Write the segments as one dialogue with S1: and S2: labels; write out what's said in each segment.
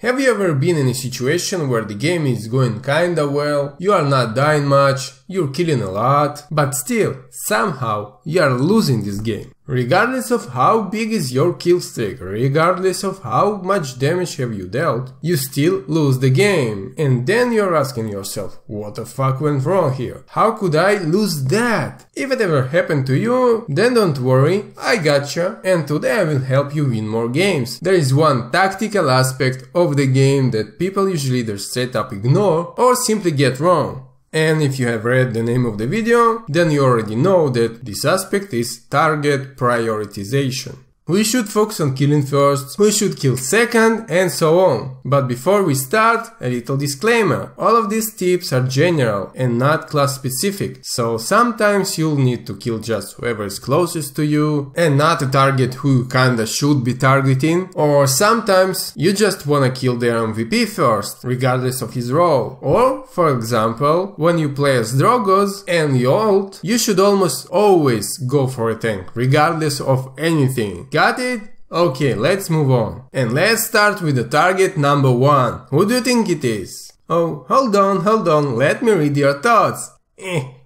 S1: Have you ever been in a situation where the game is going kinda well, you are not dying much, you're killing a lot, but still, somehow, you are losing this game? Regardless of how big is your kill streak, regardless of how much damage have you dealt, you still lose the game. And then you're asking yourself, what the fuck went wrong here? How could I lose that? If it ever happened to you, then don't worry, I gotcha, and today I will help you win more games. There is one tactical aspect of the game that people usually either straight up ignore or simply get wrong. And if you have read the name of the video, then you already know that this aspect is target prioritization. We should focus on killing first, we should kill second, and so on. But before we start, a little disclaimer. All of these tips are general and not class specific, so sometimes you'll need to kill just whoever is closest to you and not a target who you kinda should be targeting, or sometimes you just wanna kill their MVP first, regardless of his role. Or, for example, when you play as Drogos and you ult, you should almost always go for a tank, regardless of anything. Got it? Okay, let's move on. And let's start with the target number 1. Who do you think it is? Oh, hold on, let me read your thoughts.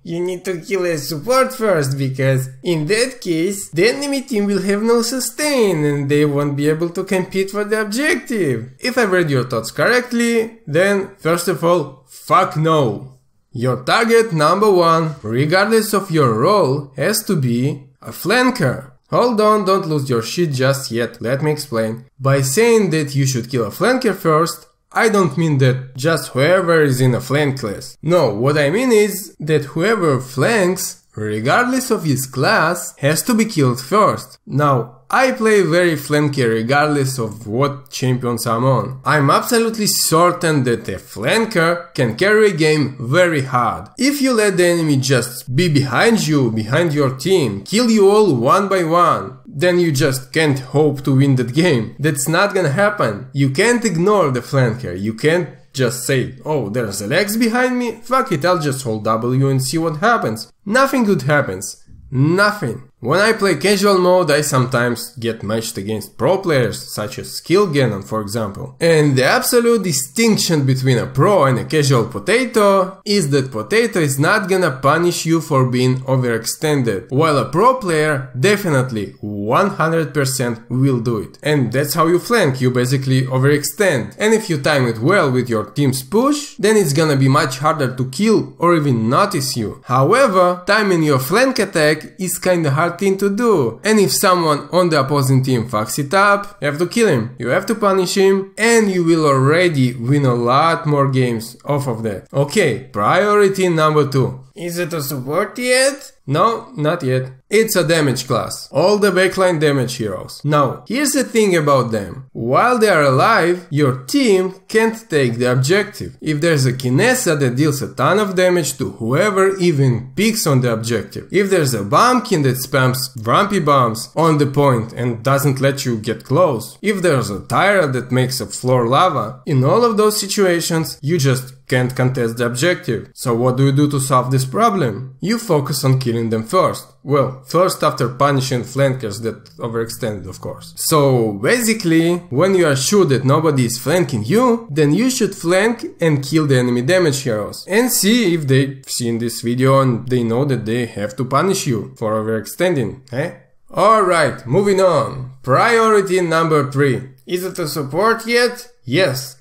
S1: You need to kill a support first, because in that case, the enemy team will have no sustain and they won't be able to compete for the objective. If I've read your thoughts correctly, then first of all, fuck no. Your target number 1, regardless of your role, has to be a flanker. Hold on, don't lose your shit just yet, let me explain. By saying that you should kill a flanker first, I don't mean that just whoever is in a flank class. No, what I mean is that whoever flanks, regardless of his class, has to be killed first. Now, I play very flanky regardless of what champions I'm on. I'm absolutely certain that a flanker can carry a game very hard. If you let the enemy just be behind you, behind your team, kill you all one by one, then you just can't hope to win that game. That's not gonna happen. You can't ignore the flanker, you can't just say, oh, there's a Lex behind me, fuck it, I'll just hold W and see what happens. Nothing good happens. Nothing. When I play casual mode, I sometimes get matched against pro players, such as Skill Ganon, for example. And the absolute distinction between a pro and a casual potato is that potato is not gonna punish you for being overextended, while a pro player definitely 100% will do it. And that's how you flank, you basically overextend. And if you time it well with your team's push, then it's gonna be much harder to kill or even notice you. However, timing your flank attack is kinda hard thing to do, and if someone on the opposing team fucks it up, you have to kill him, you have to punish him, and you will already win a lot more games off of that. Okay, priority number 2. Is it a support yet? No, not yet. It's a damage class. All the backline damage heroes. Now, here's the thing about them. While they are alive, your team can't take the objective. If there's a Kinessa that deals a ton of damage to whoever even picks on the objective. If there's a Bumpkin that spams Grumpy bombs on the point and doesn't let you get close. If there's a Tyra that makes a floor lava. In all of those situations, you just can't contest the objective. So what do you do to solve this problem? You focus on killing them first. Well, first after punishing flankers that overextended, of course. So basically, when you are sure that nobody is flanking you, then you should flank and kill the enemy damage heroes. And see if they've seen this video and they know that they have to punish you for overextending, eh? Alright, moving on. Priority number 3. Is it a support yet? Yes.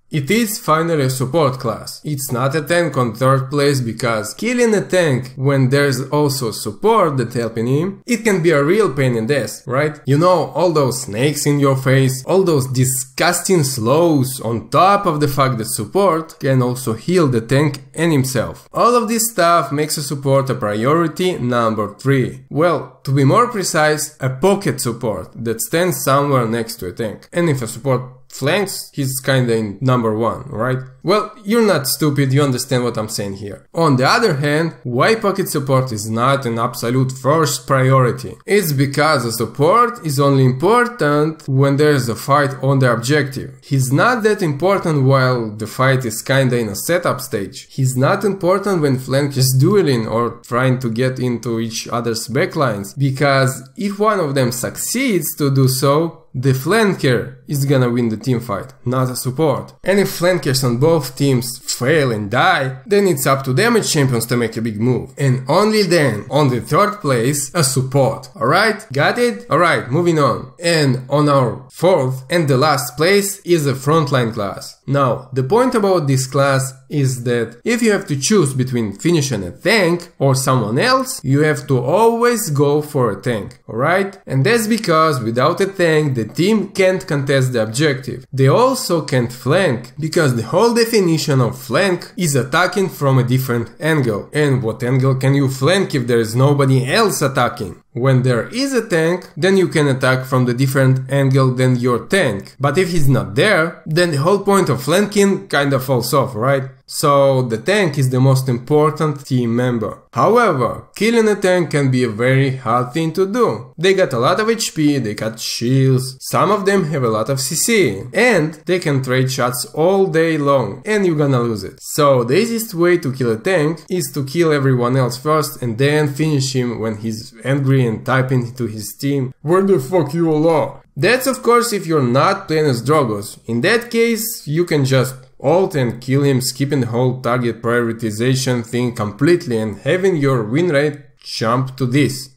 S1: It is finally a support class. It's not a tank on 3rd place, because killing a tank when there's also support that helping him, it can be a real pain in the ass, right? You know, all those snakes in your face, all those disgusting slows, on top of the fact that support can also heal the tank and himself. All of this stuff makes a support a priority number 3. Well, to be more precise, a pocket support that stands somewhere next to a tank. And if a support flanks, he's kinda in number 1, right? Well, you're not stupid, you understand what I'm saying here. On the other hand, why pocket support is not an absolute first priority? It's because a support is only important when there's a fight on the objective. He's not that important while the fight is kinda in a setup stage. He's not important when flank is dueling or trying to get into each other's backlines, because if one of them succeeds to do so, the flanker is gonna win the teamfight, not a support. And if flankers on both teams fail and die, then it's up to damage champions to make a big move. And only then, on the third place, a support. Alright? Got it? Alright, moving on. And on our fourth and the last place is a frontline class. Now, the point about this class is that if you have to choose between finishing a tank or someone else, you have to always go for a tank, alright? And that's because without a tank, the team can't contest the objective. They also can't flank, because the whole definition of flank is attacking from a different angle. And what angle can you flank if there is nobody else attacking? When there is a tank, then you can attack from the different angle than your tank. But if he's not there, then the whole point of flanking kinda falls off, right? So the tank is the most important team member. However, killing a tank can be a very hard thing to do. They got a lot of HP, they got shields, some of them have a lot of CC, and they can trade shots all day long, and you're gonna lose it. So the easiest way to kill a tank is to kill everyone else first and then finish him when he's angry and typing to his team, "Where the fuck you all are?" That's of course if you're not playing as Drogos. In that case, you can just ult and kill him, skipping the whole target prioritization thing completely and having your win rate jump to this.